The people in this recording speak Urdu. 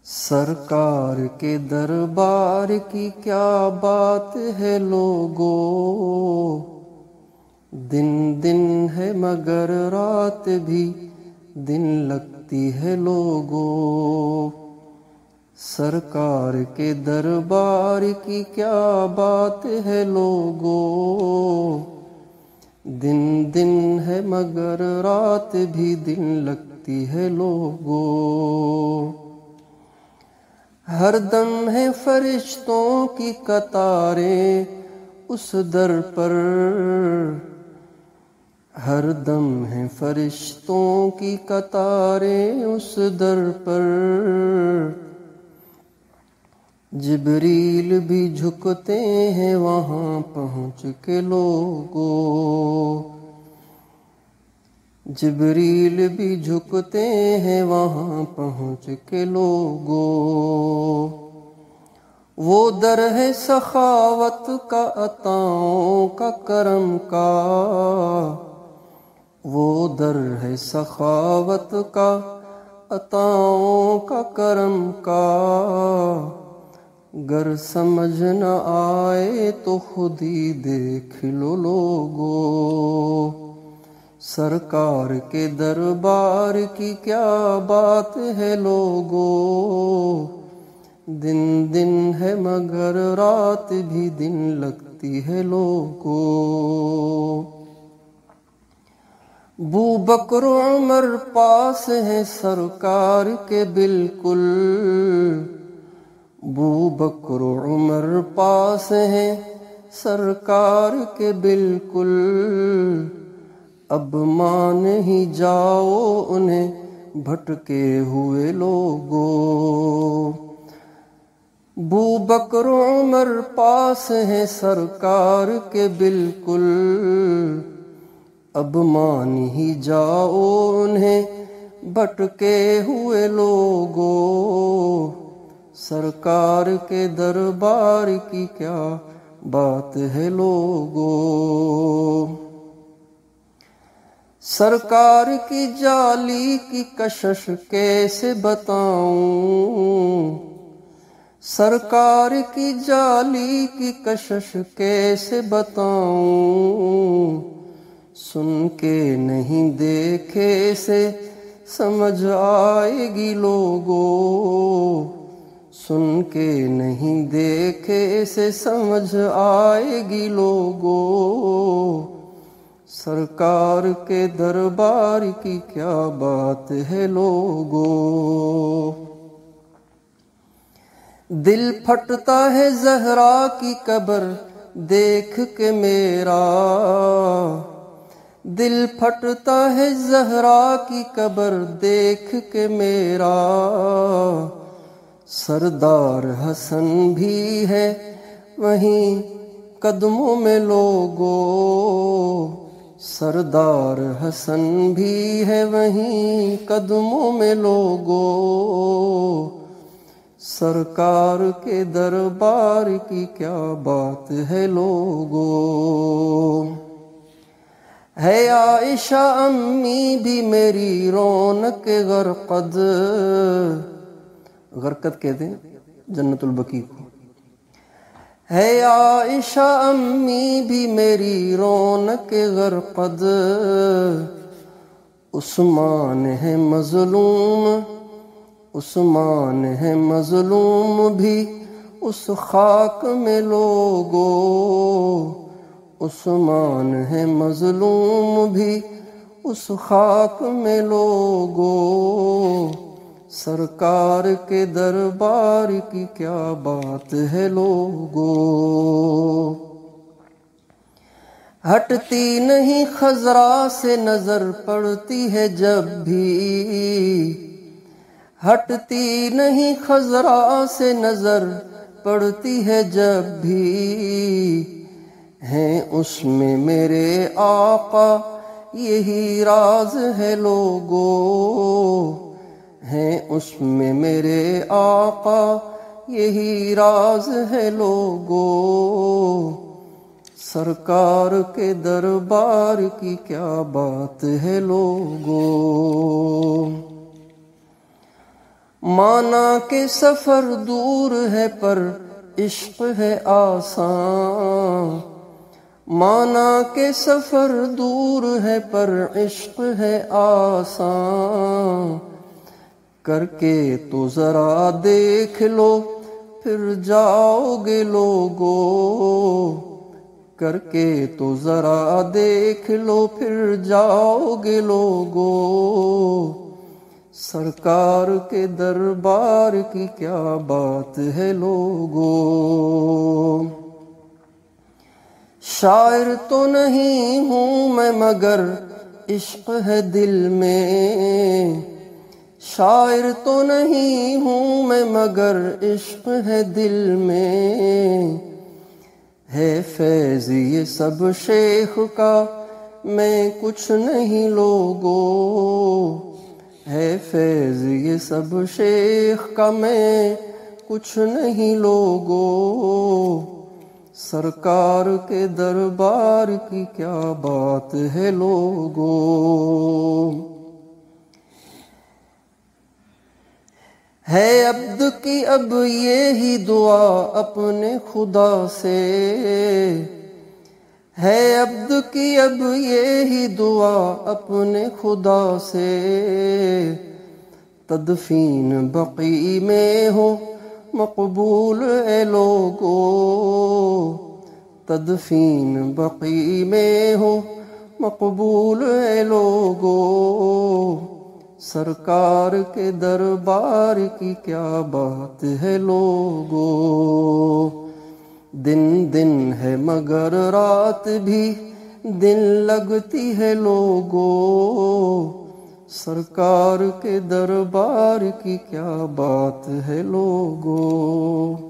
سرکار کے دربار کی کیا بات ہے لوگو، دن دن ہے مگر رات بھی دن لگتی ہے لوگو۔ سرکار کے دربار کی کیا بات ہے لوگو، دن دن ہے مگر رات بھی دن لگتی ہے لوگو۔ ہر دم ہے فرشتوں کی قطاریں اس در پر، ہر دم ہے فرشتوں کی قطاریں اس در پر۔ جبریل بھی جھکتے ہیں وہاں پہنچ کے لوگو، جبریل بھی جھکتے ہیں وہاں پہنچ کے لوگو۔ وہ در ہے سخاوت کا، عطاؤں کا، کرم کا، وہ در ہے سخاوت کا، عطاؤں کا، کرم کا۔ گر سمجھ نہ آئے تو خود ہی دیکھ لو لوگو۔ سرکار کے دربار کی کیا بات ہے لوگو، دن دن ہے مگر رات بھی دن لگتی ہے لوگو۔ ابو بکر عمر پاس ہیں سرکار کے بالکل، ابو بکر عمر پاس ہیں سرکار کے بالکل۔ اب مان ہی جاؤ انہیں بھٹکے ہوئے لوگو۔ ابو بکر عمر پاس ہیں سرکار کے بالکل، اب مان ہی جاؤ انہیں بھٹکے ہوئے لوگو۔ سرکار کے دربار کی کیا بات ہے لوگو۔ سرکار کی جالی کی کشش کیسے بتاؤں، سرکار کی جالی کی کشش کیسے بتاؤں۔ سن کے نہیں دیکھے سے سمجھ آئے گی لوگو، سن کے نہیں دیکھے سے سمجھ آئے گی لوگو۔ سرکار کے دربار کی کیا بات ہے لوگو۔ دل پھٹتا ہے زہرا کی قبر دیکھ کے میرا، دل پھٹتا ہے زہرا کی قبر دیکھ کے میرا۔ سردار حسن بھی ہے وہیں قدموں میں لوگو، سردار حسن بھی ہے وہیں قدموں میں لوگو۔ سرکار کے دربار کی کیا بات ہے لوگو۔ ہے عائشہ امی بھی میری رونق غرقد، غرقد کہتے ہیں جنت البقیع کو۔ ہے عائشہ امی بھی میری رونق غرقد، عثمان ہے مظلوم، عثمان ہے مظلوم بھی اس خاک میں لوگو، عثمان ہے مظلوم بھی اس خاک میں لوگو۔ سرکار کے دربار کی کیا بات ہے لوگو۔ ہٹتی نہیں خضرا سے نظر پڑتی ہے جب بھی، ہٹتی نہیں خضرا سے نظر پڑتی ہے جب بھی۔ ہیں اس میں میرے آقا یہی راز ہے لوگو، ہیں اس میں میرے آقا یہی راز ہے لوگو۔ سرکار کے دربار کی کیا بات ہے لوگو۔ مانا کہ سفر دور ہے پر عشق ہے آسان، مانا کہ سفر دور ہے پر عشق ہے آسان، کر کے تو ذرا دیکھ لو پھر جاؤ گے لوگو، کر کے تو ذرا دیکھ لو پھر جاؤ گے لوگو، سرکار کے دربار کی کیا بات ہے لوگو۔ شاعر تو نہیں ہوں میں مگر عشق ہے دل میں، شاعر تو نہیں ہوں میں مگر عشق ہے دل میں، ہے فیض یہ سب شیخ کا میں کچھ نہیں لوگو، ہے فیض یہ سب شیخ کا میں کچھ نہیں لوگو، سرکار کے دربار کی کیا بات ہے لوگو۔ ہے عبد کی اب یہی دعا اپنے خدا سے، ہے عبد کی اب یہی دعا اپنے خدا سے، تدفین بقیع میں ہو مقبول اے لوگو، تدفین بقیع میں ہو مقبول اے لوگو، سرکار کے دربار کی کیا بات ہے لوگو۔ دن دن ہے مگر رات بھی دن لگتی ہے لوگو، سرکار کے دربار کی کیا بات ہے لوگو۔